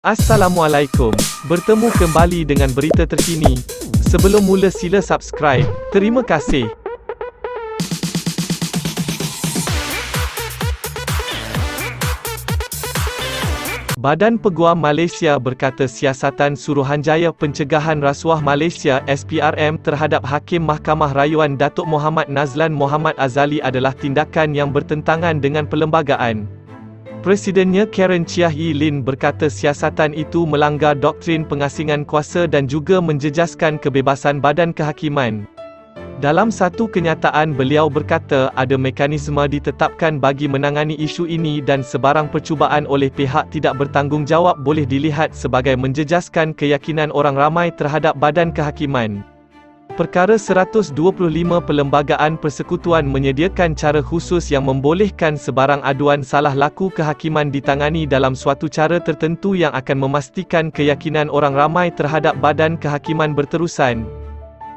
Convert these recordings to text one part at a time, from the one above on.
Assalamualaikum, bertemu kembali dengan berita terkini. Sebelum mula sila subscribe. Terima kasih. Badan Peguam Malaysia berkata siasatan Suruhanjaya Pencegahan Rasuah Malaysia (SPRM) terhadap Hakim Mahkamah Rayuan Datuk Mohammad Nazlan Mohammad Azali adalah tindakan yang bertentangan dengan perlembagaan. Presidennya Karen Chiah Yee Lin berkata siasatan itu melanggar doktrin pengasingan kuasa dan juga menjejaskan kebebasan badan kehakiman. Dalam satu kenyataan beliau berkata ada mekanisme ditetapkan bagi menangani isu ini dan sebarang percubaan oleh pihak tidak bertanggungjawab boleh dilihat sebagai menjejaskan keyakinan orang ramai terhadap badan kehakiman. Perkara 125 Perlembagaan Persekutuan menyediakan cara khusus yang membolehkan sebarang aduan salah laku kehakiman ditangani dalam suatu cara tertentu yang akan memastikan keyakinan orang ramai terhadap badan kehakiman berterusan.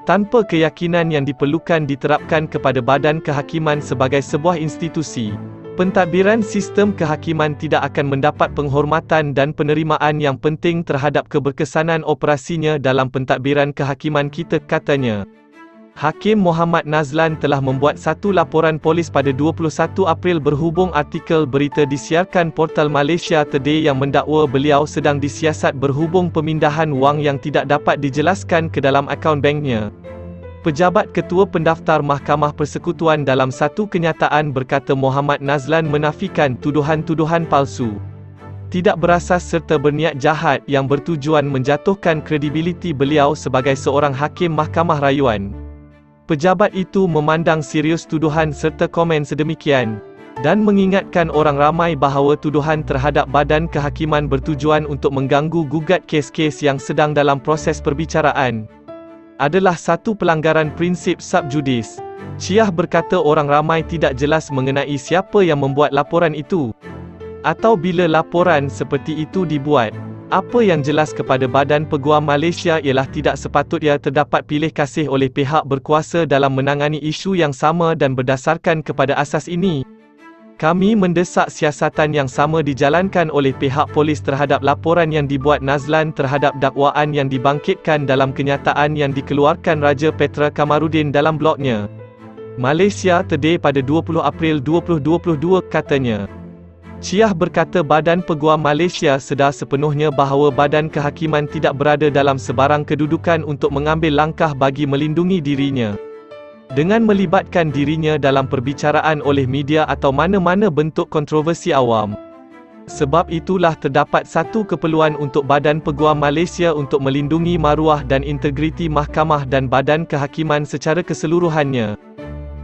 Tanpa keyakinan yang diperlukan diterapkan kepada badan kehakiman sebagai sebuah institusi, pentadbiran sistem kehakiman tidak akan mendapat penghormatan dan penerimaan yang penting terhadap keberkesanan operasinya dalam pentadbiran kehakiman kita, katanya. Hakim Mohammad Nazlan telah membuat satu laporan polis pada 21 April berhubung artikel berita disiarkan portal Malaysia Today yang mendakwa beliau sedang disiasat berhubung pemindahan wang yang tidak dapat dijelaskan ke dalam akaun banknya. Pejabat Ketua Pendaftar Mahkamah Persekutuan dalam satu kenyataan berkata Mohammad Nazlan menafikan tuduhan-tuduhan palsu, tidak berasas serta berniat jahat yang bertujuan menjatuhkan kredibiliti beliau sebagai seorang hakim mahkamah rayuan. Pejabat itu memandang serius tuduhan serta komen sedemikian, dan mengingatkan orang ramai bahawa tuduhan terhadap badan kehakiman bertujuan untuk mengganggu gugat kes-kes yang sedang dalam proses perbicaraan. Adalah satu pelanggaran prinsip sub judice. Chiah berkata orang ramai tidak jelas mengenai siapa yang membuat laporan itu, atau bila laporan seperti itu dibuat. Apa yang jelas kepada Badan Peguam Malaysia ialah tidak sepatutnya terdapat pilih kasih oleh pihak berkuasa dalam menangani isu yang sama dan berdasarkan kepada asas ini, kami mendesak siasatan yang sama dijalankan oleh pihak polis terhadap laporan yang dibuat Nazlan terhadap dakwaan yang dibangkitkan dalam kenyataan yang dikeluarkan Raja Petra Kamarudin dalam blognya Malaysia Today pada 20 April 2022, katanya. Chiah berkata Badan Peguam Malaysia sedar sepenuhnya bahawa badan kehakiman tidak berada dalam sebarang kedudukan untuk mengambil langkah bagi melindungi dirinya dengan melibatkan dirinya dalam perbicaraan oleh media atau mana-mana bentuk kontroversi awam. Sebab itulah terdapat satu keperluan untuk Badan Peguam Malaysia untuk melindungi maruah dan integriti mahkamah dan badan kehakiman secara keseluruhannya.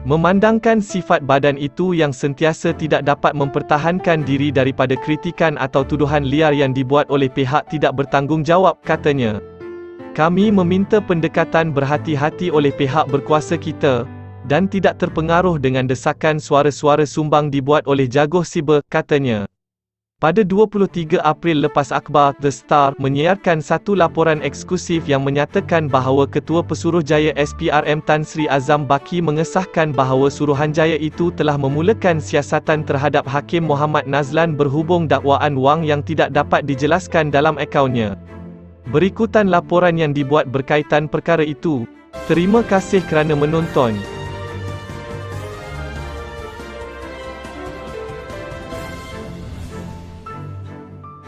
Memandangkan sifat badan itu yang sentiasa tidak dapat mempertahankan diri daripada kritikan atau tuduhan liar yang dibuat oleh pihak tidak bertanggungjawab, katanya. Kami meminta pendekatan berhati-hati oleh pihak berkuasa kita, dan tidak terpengaruh dengan desakan suara-suara sumbang dibuat oleh jaguh siber, katanya. Pada 23 April lepas akhbar The Star menyiarkan satu laporan eksklusif yang menyatakan bahawa Ketua Pesuruhjaya SPRM Tan Sri Azam Baki mengesahkan bahawa Suruhanjaya itu telah memulakan siasatan terhadap Hakim Mohammad Nazlan berhubung dakwaan wang yang tidak dapat dijelaskan dalam akaunnya. Berikutan laporan yang dibuat berkaitan perkara itu. Terima kasih kerana menonton.